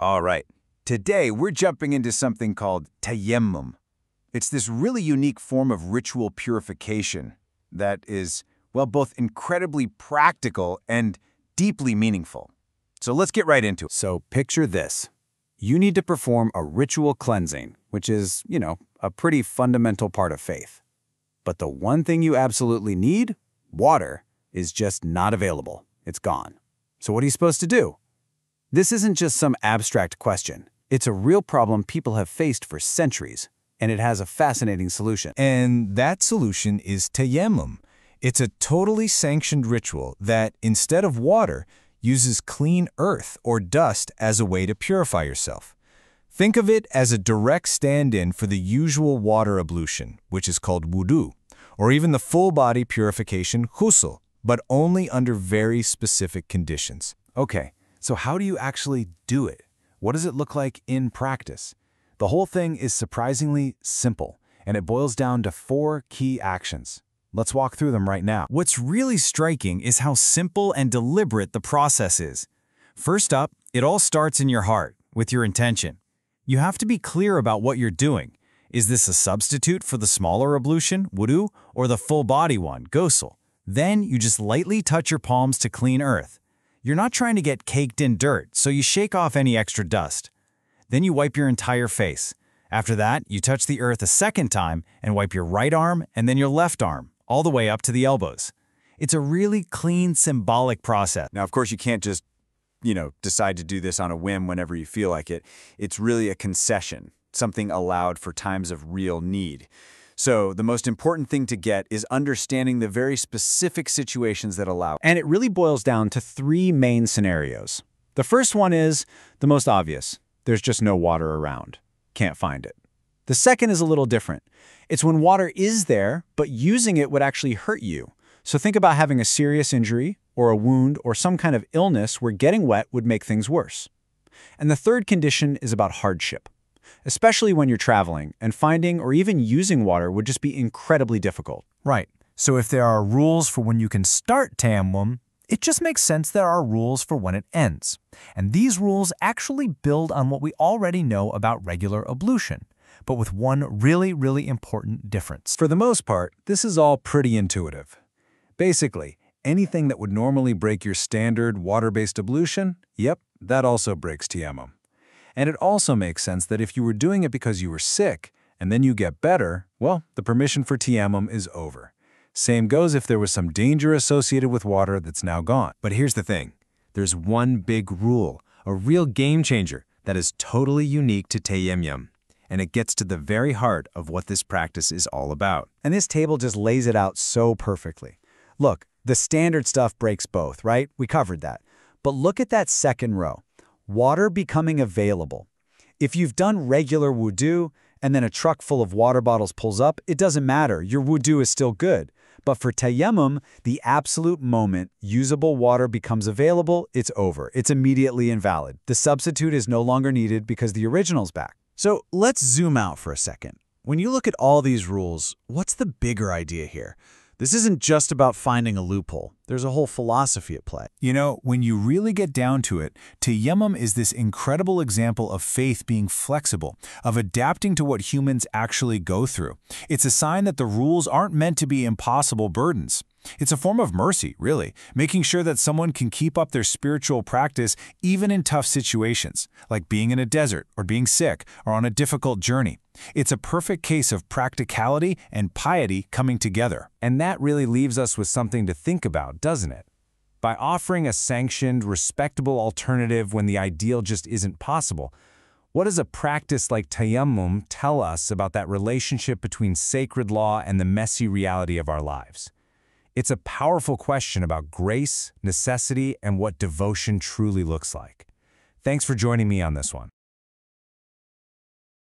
All right. Today, we're jumping into something called tayammum. It's this really unique form of ritual purification that is, well, both incredibly practical and deeply meaningful. So let's get right into it. So picture this. You need to perform a ritual cleansing, which is, a pretty fundamental part of faith. But the one thing you absolutely need, water, is just not available. It's gone. So what are you supposed to do? This isn't just some abstract question. It's a real problem people have faced for centuries, and it has a fascinating solution. And that solution is tayammum. It's a totally sanctioned ritual that, instead of water, uses clean earth or dust as a way to purify yourself. Think of it as a direct stand-in for the usual water ablution, which is called wudu, or even the full-body purification ghusl, but only under very specific conditions. Okay, so how do you actually do it? What does it look like in practice? The whole thing is surprisingly simple, and it boils down to 4 key actions. Let's walk through them right now. What's really striking is how simple and deliberate the process is. First up, it all starts in your heart, with your intention. You have to be clear about what you're doing. Is this a substitute for the smaller ablution, wudu, or the full-body one, ghusl? Then you just lightly touch your palms to clean earth. You're not trying to get caked in dirt, so you shake off any extra dust. Then you wipe your entire face. After that, you touch the earth a second time and wipe your right arm and then your left arm, all the way up to the elbows. It's a really clean, symbolic process. Now, of course, you can't just, decide to do this on a whim whenever you feel like it. It's really a concession, something allowed for times of real need. So the most important thing to get is understanding the very specific situations that allow it. And it really boils down to 3 main scenarios. The first one is the most obvious. There's just no water around. Can't find it. The second is a little different. It's when water is there, but using it would actually hurt you. So think about having a serious injury or a wound or some kind of illness where getting wet would make things worse. And the third condition is about hardship, especially when you're traveling, and finding or even using water would just be incredibly difficult. Right. So if there are rules for when you can start tayammum, it just makes sense there are rules for when it ends. And these rules actually build on what we already know about regular ablution, but with one really, really important difference. For the most part, this is all pretty intuitive. Basically, anything that would normally break your standard water-based ablution, yep, that also breaks tayammum. And it also makes sense that if you were doing it because you were sick, and then you get better, well, the permission for tayammum is over. Same goes if there was some danger associated with water that's now gone. But here's the thing. There's one big rule, a real game changer that is totally unique to tayammum. And it gets to the very heart of what this practice is all about. And this table just lays it out so perfectly. Look, the standard stuff breaks both, right? We covered that. But look at that second row. Water becoming available. If you've done regular wudu and then a truck full of water bottles pulls up, it doesn't matter. Your wudu is still good. But for tayammum, the absolute moment usable water becomes available, it's over. It's immediately invalid. The substitute is no longer needed because the original's back. So let's zoom out for a second. When you look at all these rules, what's the bigger idea here? This isn't just about finding a loophole. There's a whole philosophy at play. When you really get down to it, tayammum is this incredible example of faith being flexible, of adapting to what humans actually go through. It's a sign that the rules aren't meant to be impossible burdens. It's a form of mercy, really, making sure that someone can keep up their spiritual practice even in tough situations, like being in a desert or being sick or on a difficult journey. It's a perfect case of practicality and piety coming together. And that really leaves us with something to think about, doesn't it? By offering a sanctioned, respectable alternative when the ideal just isn't possible, what does a practice like tayammum tell us about that relationship between sacred law and the messy reality of our lives? It's a powerful question about grace, necessity, and what devotion truly looks like. Thanks for joining me on this one.